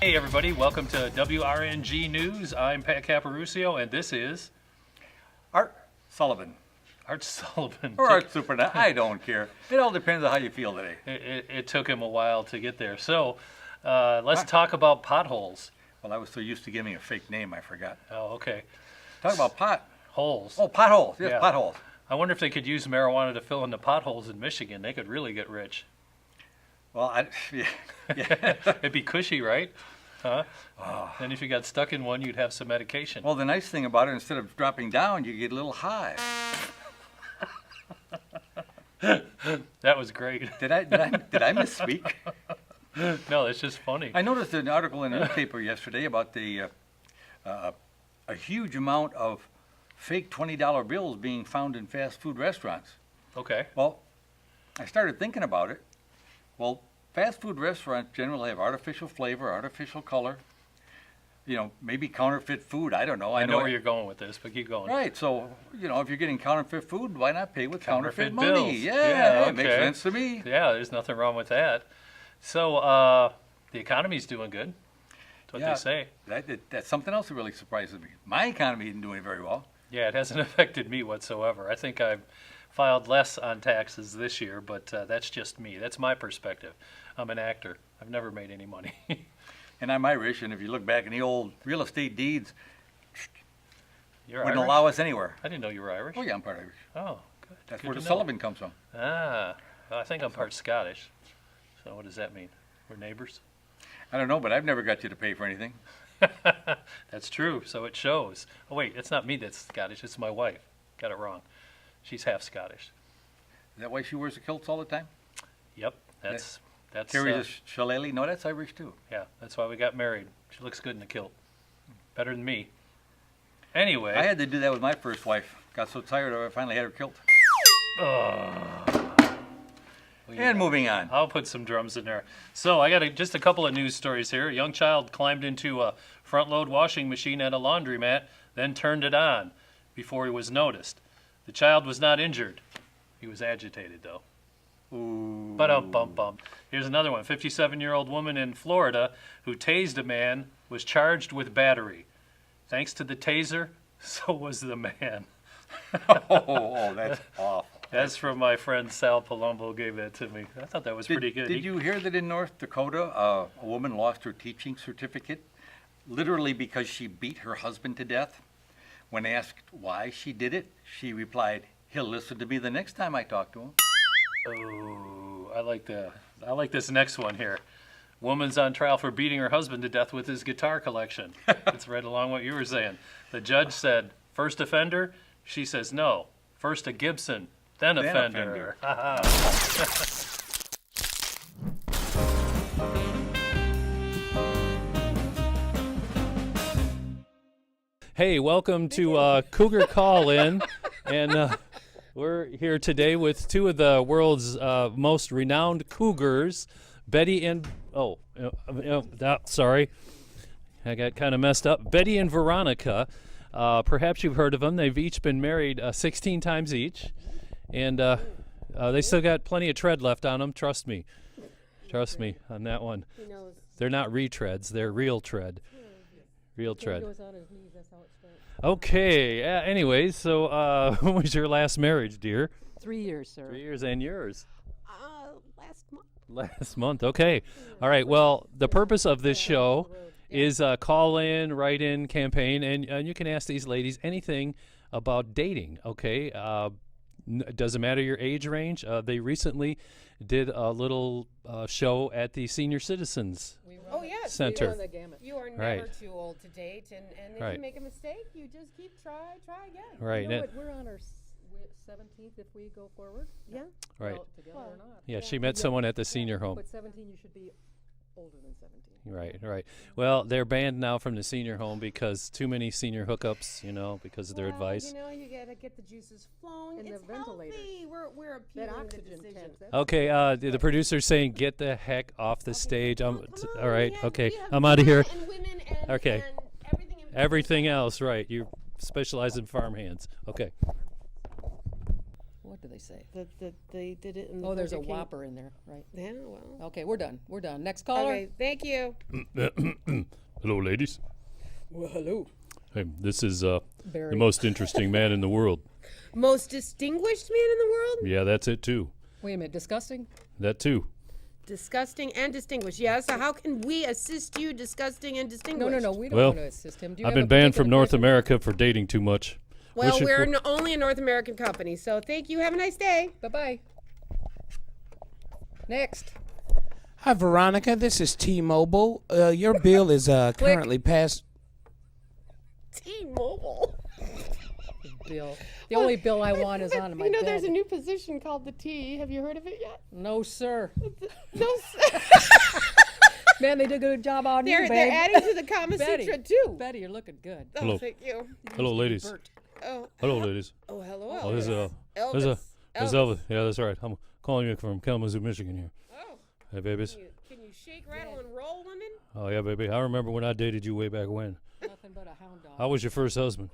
Hey everybody, welcome to WRNG News. I'm Pat Caparucio and this is Art Sullivan. Art Sullivan. Or Art Supernet, I don't care. It all depends on how you feel today. It took him a while to get there. So let's talk about potholes. Well, I was so used to giving a fake name, I forgot. Oh, okay. Talk about Holes. Oh, potholes. Yes, Yeah. potholes. I wonder if they could use marijuana to fill in the potholes in Michigan. They could really get rich. Well, yeah. It'd be cushy, right? Huh? And if you got stuck in one, you'd have some medication. Well, the nice thing about it, instead of dropping down, you get a little high. That was great. Did I misspeak? No, it's just funny. I noticed an article in the newspaper yesterday about a huge amount of fake $20 bills being found in fast food restaurants. Okay. Well, I started thinking about it. Well, fast food restaurants generally have artificial flavor, artificial color, maybe counterfeit food. I don't know. I know where you're going with this, but keep going. Right. So, if you're getting counterfeit food, why not pay with counterfeit bills. money? Yeah, okay. It makes sense to me. Yeah, there's nothing wrong with that. So, the economy's doing good. That's what they say. That's something else that really surprises me. My economy isn't doing very well. Yeah, it hasn't affected me whatsoever. I think I've filed less on taxes this year, but that's just me. That's my perspective. I'm an actor. I've never made any money. And I'm Irish, and if you look back in the old real estate deeds, You're wouldn't Irish? allow us anywhere. I didn't know you were Irish. Oh, yeah, I'm part Irish. Oh, good. That's Good where to the know. Sullivan comes from. Ah, well, I think I'm part Scottish. So what does that mean? We're neighbors? I don't know, but I've never got you to pay for anything. That's true, so it shows. Oh, wait, it's not me that's Scottish. It's my wife. Got it wrong. She's half Scottish. Is that why she wears the kilts all the time? Yep, that's Carries a shillelagh? No, that's Irish too. yeah, that's why we got married. She looks good in the kilt. Better than me. Anyway. I had to do that with my first wife. Got so tired of it, I finally had her kilt. And moving on. I'll put some drums in there. So I got just a couple of news stories here. A young child climbed into a front-load washing machine at a laundromat, then turned it on before he was noticed. The child was not injured. He was agitated, though. Ooh. Ba-dum-bum-bum. Here's another one. 57-year-old woman in Florida who tased a man was charged with battery. Thanks to the taser, so was the man. Oh, that's awful. That's from my friend Sal Palumbo gave that to me. I thought that was pretty good. Did you hear that in North Dakota, a woman lost her teaching certificate literally because she beat her husband to death? When asked why she did it, she replied, "He'll listen to me the next time I talk to him." Oh, I like this next one here. Woman's on trial for beating her husband to death with his guitar collection. It's right along what you were saying. The judge said, first offender? She says, no. First a Gibson, then offender. Hey, welcome to Cougar Call In. And we're here today with two of the world's most renowned cougars, Betty and, sorry, I got kind of messed up. Betty and Veronica, perhaps you've heard of them. They've each been married 16 times each, and they still got plenty of tread left on them. Trust me on that one. They're not retreads, they're real tread. Real tread. Okay, anyways, so when was your last marriage, dear? 3 years, sir. 3 years, and yours? Last month. Last month, okay. All right, well, the purpose of this show is a call-in, write-in campaign, and you can ask these ladies anything about dating, okay? It doesn't matter your age range. They recently did a little show at the Senior Citizens Center. You are never too old to date, and if you make a mistake, you just try again. Right. You know what, we're on our 17th if we go forward. Yeah. Right. Well, together or not. Yeah, she met someone at the senior home. But 17, you should be older than 17. Right. Well, they're banned now from the senior home because too many senior hookups, because of their advice. You gotta get the juices flowing. And it's the ventilators. healthy. We're appealing That the oxygen decision. tank. That's Okay, the producer's saying get the heck off the stage. Come on, All right, we have- okay, we have I'm out of here. men and women and, Okay. and everything in between. Everything else, right. You specialize in farm hands. Okay. What do they say? That they did it in the Oh, there's a Burger King. Whopper in there, right? Yeah, well. Okay, we're done. We're done. Next caller. Okay, thank you. Hello, ladies. Well, hello. Hey, this is Barry. the most interesting man in the world. Most distinguished man in the world? Yeah, that's it too. Wait a minute. Disgusting? That too. Disgusting and distinguished. Yeah, so how can we assist you, disgusting and No, distinguished? no, no. We don't Well, want to assist him. Do you I've have a been banned particular from North question? America for dating too much. Well, Wish it we're were- only a North American company, so thank you. Have a nice day. Bye-bye. Next. Hi, Veronica. This is T-Mobile. Your bill is currently past. T-Mobile. Bill. The only bill I want is on my You know, bed. there's a new position called the T. Have you heard of it yet? No, sir. No, Man, they did a good job on you, they're babe. adding to the Kama Betty. Sutra too. Betty, you're looking good. Oh, Hello. thank you. Hello, ladies. Bert. Oh, Hello, ladies. oh, hello. Oh, this is Elvis. this is Elvis. Yeah, that's right. I'm calling you from Kalamazoo, Michigan here. Oh, Hey, babies. can you shake, rattle, and roll, women? Oh yeah, baby. I remember when I dated you way back when. Nothing but a hound dog. I was your first husband.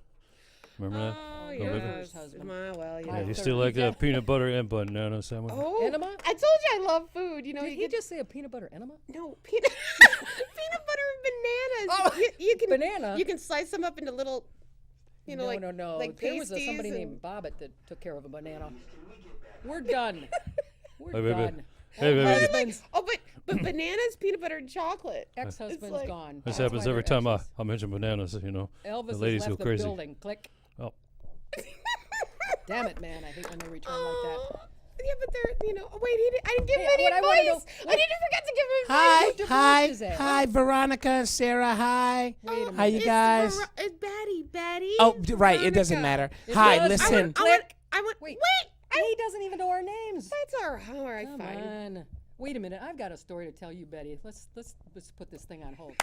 Remember that? Oh, baby. yes. Husband. Well, Yeah, you third. still like that peanut butter and banana sandwich? Oh, Enema? I told you I love food. You know, Did you he get just say a peanut butter enema? no peanut peanut butter and bananas. Oh, you can banana? You can slice them up into little, you know, no, like no. like There was pasties somebody and- named Bobbit that took care of a banana. We're done. We're Hey, baby. done. Hey, baby. Husband's, Oh, but bananas, peanut butter, and chocolate. ex-husband's like- gone. This That's happens why every they're time I exes. mention bananas. You know, Elvis the has ladies left go the crazy. building. Click. Oh, Damn it, man. I hate when they return like that. Oh, yeah, but they're, you know. Oh, wait, I didn't give him Hey, any what I wanna know- advice. I didn't forget to give him advice. Hi, divorced hi, his ass? hi, Veronica and Sarah. Hi. Wait a minute. How you guys? It's Batty. Oh, right. It doesn't Veronica. matter. Hi, does. listen. I want. Wait. Wait. He doesn't even know our names. That's all right. Come Fine. on. Wait a minute. I've got a story to tell you, Betty. Let's put this thing on hold.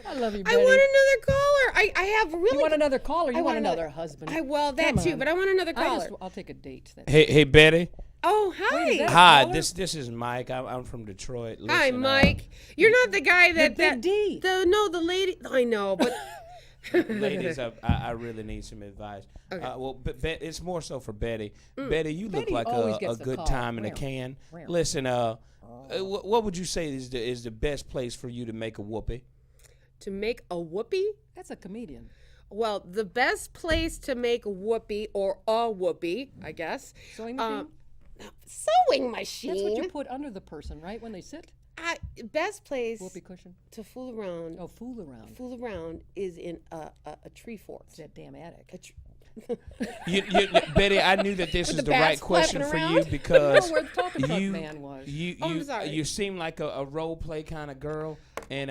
I love you, I Betty. want another caller. I have really. You want another caller? You I want want another husband? well, that Come too, on. but I want another I caller. I'll take a date then. Hey, Betty. Oh, hi. is that- Hi. caller? This is Mike. I'm from Detroit. Hi, Listen, Mike. You're not the guy that Big D. the lady. I know, but Ladies, I really need some advice. Well, it's more so for Betty. Betty, you look Betty like always a gets the good call. time in a Rare. can. Rare. Listen, what would you say is the best place for you to make a whoopee? to make a whoopee. That's a comedian. Well, the best place to make a whoopee or a whoopee, I guess. Sewing machine? Sewing machine. That's what you put under the person, right? When they sit? Best place Whoopee cushion. to fool around. Oh, fool around. Fool around is in a tree fort. It's that damn attic. A tr- Betty, I knew that this is the the right bats question flapping for you around? because where the talking bug you, man was. I'm sorry. you seem like a role play kind of girl, and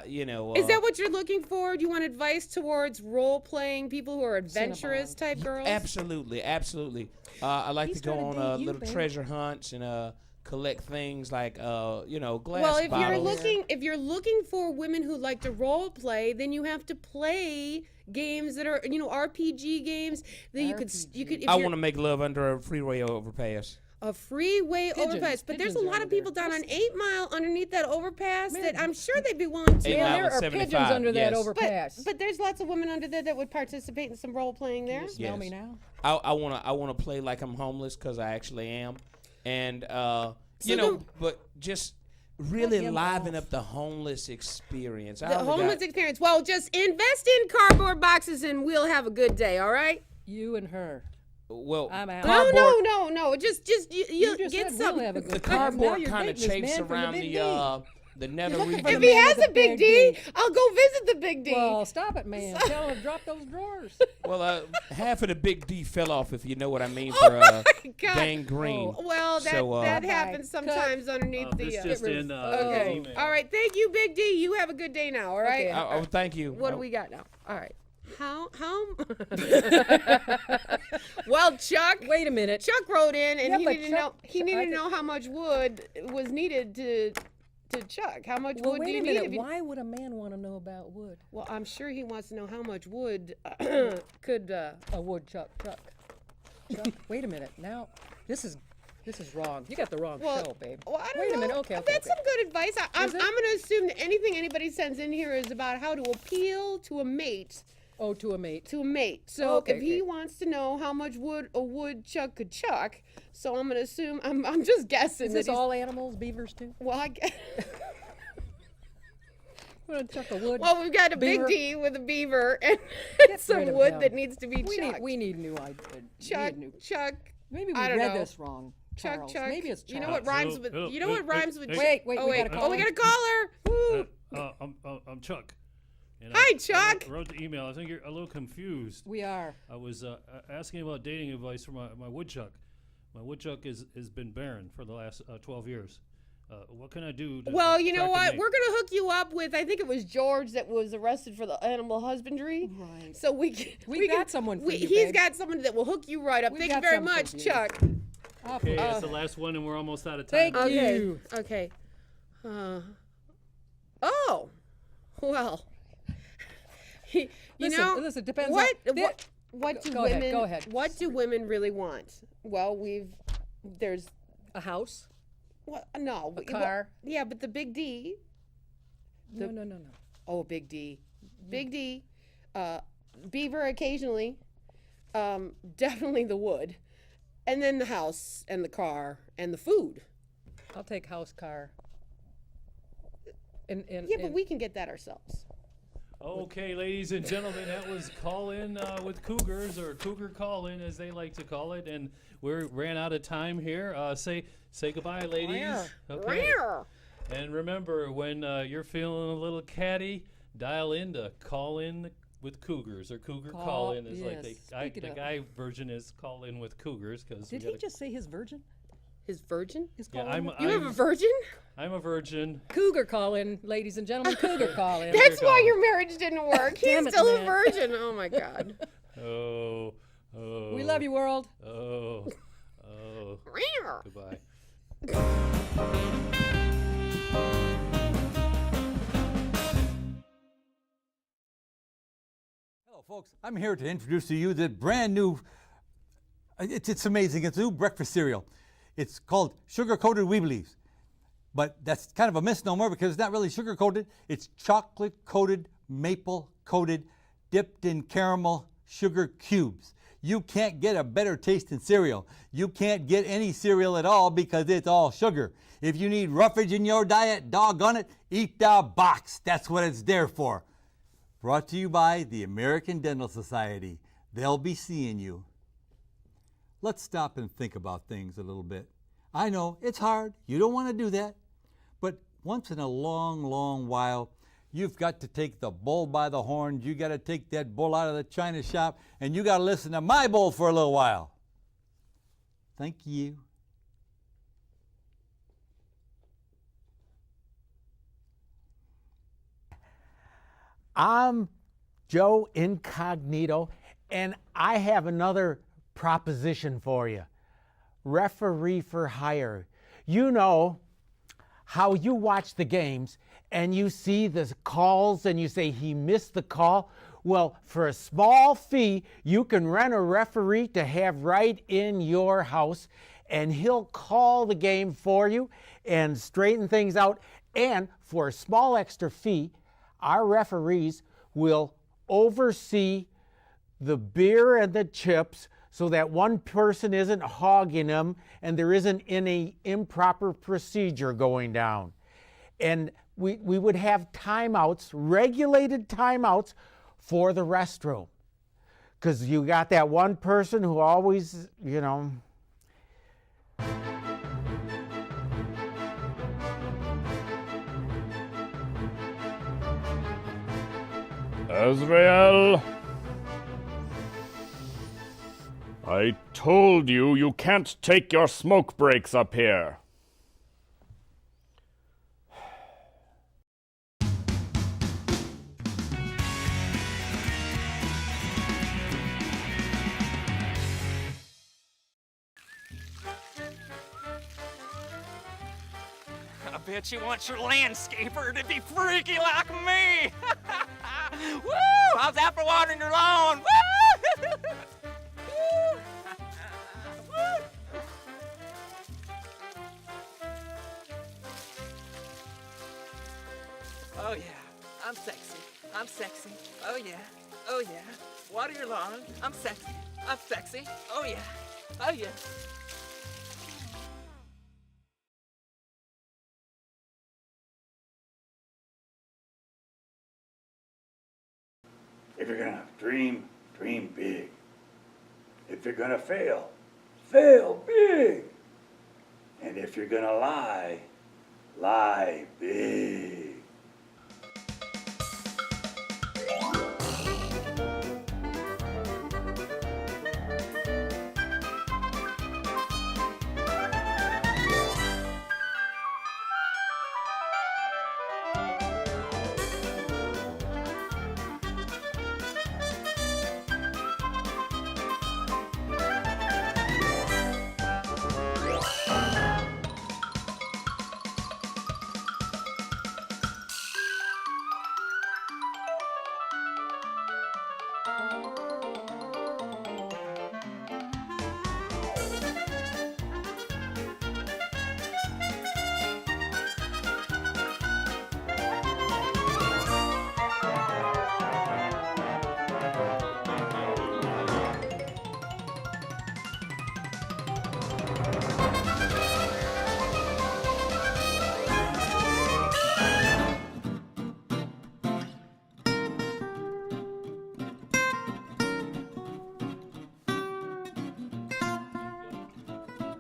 you know. Is that what you're looking for? Do you want advice towards role playing people who are adventurous Cinnabon. type girls? Absolutely. I like He's to go trying on to date you, little babe. treasure hunts and collect things like glass Well, if bottles. you're looking for women who like to role play, then you have to play games that are RPG games that you could if I you're- want to make love under a freeway overpass. a freeway Pigeons. overpass. But there's a Pigeons are lot under of people there. down on 8 Mile underneath that overpass that I'm sure they'd be willing to. 8 Man, Mile there and are 75, pigeons under that yes. overpass. But there's lots of women under there that would participate in some role playing there. You smell Yes. me now? I wanna play like I'm homeless because I actually am, and then- but just really him liven off. up the homeless experience. The homeless experience. Well, just invest in cardboard boxes and we'll have a good day. All right. You and her. Well, I'm out. cardboard, No. Just you You just get said some. we'll have a good the time. Now cardboard you're kind of dating this chafes man from around Big D. the nether looking region. for If the he man has with a the big big D, D. I'll go visit the big D. Well, stop it, man. Tell him to drop those drawers. Well, half of the big D fell off, if you know what I mean, for God. gangrene. Well, that So, that Bye. happens sometimes underneath the. this just rid in. of- Okay. email. All right. Thank you, Big D. You have a good day now. All right. Okay. Thank you. What do we got now? All right. How? Well, Chuck. Wait a minute. Chuck wrote in and Yeah, he but needed to know. Chuck- He needed to know how much wood was needed to Chuck. How much Well, wood do wait you a need? minute. if you- Why would a man want to know about wood? Well, I'm sure he wants to know how much wood could. A woodchuck. Chuck. Wait a minute. Now, this is wrong. You got the wrong Well, show, babe. Well, I don't Wait know. a minute. Okay. That's some good advice. I'm Is it? going to assume that anything anybody sends in here is about how to appeal to a mate Oh, to a mate. To a mate. So Okay, if he okay. wants to know how much wood a woodchuck could chuck, so I'm gonna assume I'm just guessing Is that this he's, all animals, beavers too? well, I guess. We're gonna chuck a wood. Well, we've got a Beaver. big D with a beaver and some rid of wood him. that needs to be we chucked. need new ideas. Chuck, Chuck. Maybe we I don't read know. this wrong. Chuck, Charles. Chuck. Maybe it's Charles. You know what rhymes Hello, with? hello, You know what rhymes with? Wait, wait, Oh we wait. got a Oh, we got a caller. Woo. I'm Chuck. And Hi, I Chuck. wrote the email. I think you're a little confused. We are. I was asking about dating advice for my woodchuck. My woodchuck has been barren for the last 12 years. What can I do? Well, you know attract a what? mate? We're gonna hook you up with. I think it was George that was arrested for the animal husbandry. Right. So we got someone for you, He's babe. got someone that will hook you right up. We've Thank you got very something much, for you. Chuck. Okay, that's the last one, and we're almost out of time. Thank Okay. you. Okay. Oh. Well. you Listen, know. listen, depends what, on- what do Go women? ahead, go ahead. What do women really want? Well, there's. A house. Well, no. A car. Yeah, but the big D. No. Oh, big D. Big D. Beaver occasionally. Definitely the wood. And then the house and the car and the food. I'll take house, car. Yeah, but we can get that ourselves. Okay, ladies and gentlemen, that was Call In with Cougars, or Cougar Call In as they like to call it, and we ran out of time here. Say goodbye, ladies. Okay. And remember, when you're feeling a little catty, dial in to Call In with Cougars, or Cougar Call In is like yes. the guy version is Call In with Cougars, because Did he just say his virgin? His virgin? His Yeah, call in? You have a virgin? I'm a virgin. Cougar call in, ladies and gentlemen. Cougar call in. That's why God. your marriage didn't work. He's Damn it, still a man. virgin. Oh my God. Oh. We love you, world. Oh. Goodbye. Hello, folks. I'm here to introduce to you the brand new, it's amazing. It's a new breakfast cereal. It's called Sugar-Coated Weeblies. But that's kind of a misnomer because it's not really sugar-coated. It's chocolate-coated, maple-coated, dipped in caramel sugar cubes. You can't get a better tasting cereal. You can't get any cereal at all because it's all sugar. If you need roughage in your diet, doggone it, eat the box. That's what it's there for. Brought to you by the American Dental Society. They'll be seeing you. Let's stop and think about things a little bit. I know it's hard. You don't want to do that. But once in a long, long while, you've got to take the bull by the horns. You got to take that bull out of the china shop, and you got to listen to my bull for a little while. Thank you. I'm Joe Incognito, and I have another proposition for you. Referee for hire. You know how you watch the games and you see the calls and you say he missed the call? Well, for a small fee, you can rent a referee to have right in your house, and he'll call the game for you and straighten things out. And for a small extra fee, our referees will oversee the beer and the chips so that one person isn't hogging them and there isn't any improper procedure going down. And we would have timeouts, regulated timeouts for the restroom. Because you got that one person who always, you know. Azrael! I told you you can't take your smoke breaks up here. I bet you want your landscaper to be freaky like me! Woo! How's that for watering your lawn? Woo! Woo! Woo! Oh yeah, I'm sexy. I'm sexy. Oh yeah. Oh yeah. Water your lawn. I'm sexy. I'm sexy. Oh yeah. Oh yeah. If you're gonna dream, dream big. If you're gonna fail, fail big. And if you're gonna lie, lie big.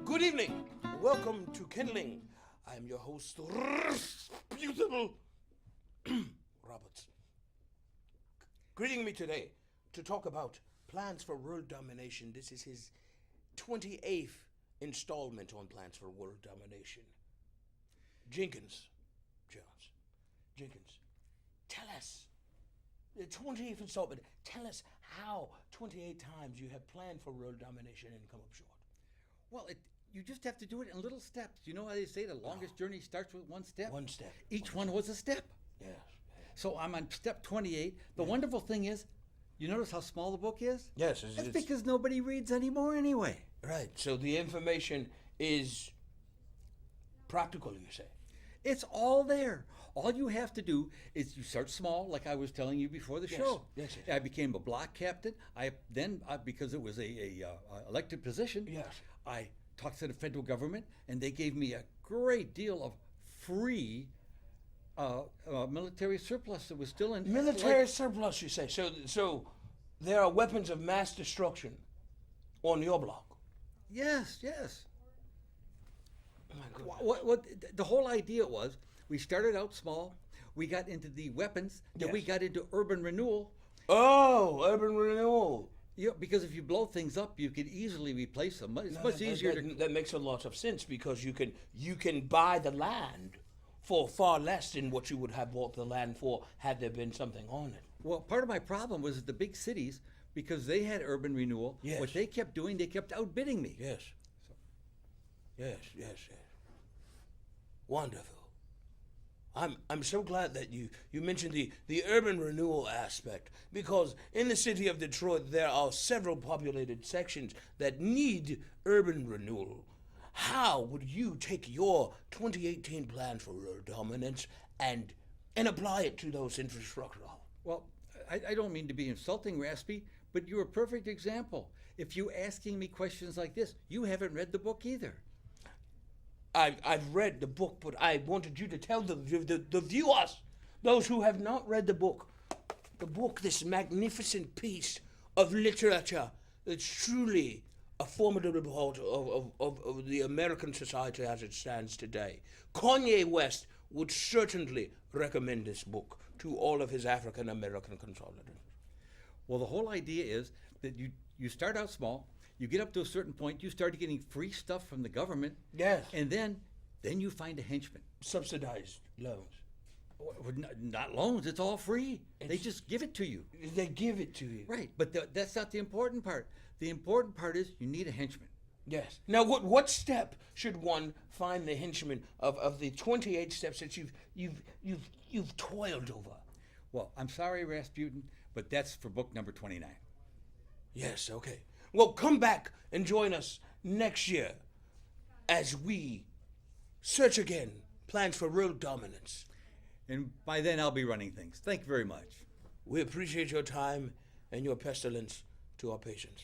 Good evening. Welcome to Kindling. I am your host, Beautiful Roberts. Greeting me today to talk about plans for world domination. This is his 28th installment on plans for world domination. Jenkins, tell us, the 28th installment, tell us how 28 times you have planned for world domination and come up short. Well, you just have to do it in little steps. You know how they say the longest journey starts with one step? One step. Each one was a step. Yes. So I'm on step 28. The wonderful thing is, you notice how small the book is? Yes. That's because nobody reads anymore anyway. Right. So the information is practical, you say? It's all there. All you have to do is you start small, like I was telling you before the show. Yes. I became a block captain. Because it was a elected position. Yes. I talked to the federal government, and they gave me a great deal of free military surplus that was still in Military surplus, you say? So there are weapons of mass destruction on your block? Yes. Oh my goodness. What the whole idea was, we started out small, we got into the weapons, then we got into urban renewal. Oh, urban renewal. Yeah, because if you blow things up, you can easily replace them. It's much easier to. That makes a lot of sense because you can buy the land for far less than what you would have bought the land for had there been something on it. Well, part of my problem was the big cities, because they had urban renewal. Yes. What they kept doing, they kept outbidding me. Yes. Yes. Wonderful. I'm so glad that you mentioned the urban renewal aspect, because in the city of Detroit there are several populated sections that need urban renewal. How would you take your 2018 plan for world dominance and apply it to those infrastructure? Well, I don't mean to be insulting, Raspy, but you're a perfect example. If you're asking me questions like this, you haven't read the book either. I've read the book, but I wanted you to tell the viewers, those who have not read the book, this magnificent piece of literature that's truly a formidable part of the American society as it stands today. Kanye West would certainly recommend this book to all of his African American consultants. Well, the whole idea is that you start out small, you get up to a certain point, you start getting free stuff from the government. Yes. And then you find a henchman. Subsidized loans. Not loans, it's all free. They just give it to you. They give it to you. Right, but that's not the important part. The important part is you need a henchman. Yes. Now, what step should one find the henchman of the 28 steps that you've toiled over? Well, I'm sorry, Rasputin, but that's for book number 29. Yes, okay. Well, come back and join us next year as we search again plans for world dominance. And by then I'll be running things. Thank you very much. We appreciate your time and you're a pestilence to our patients.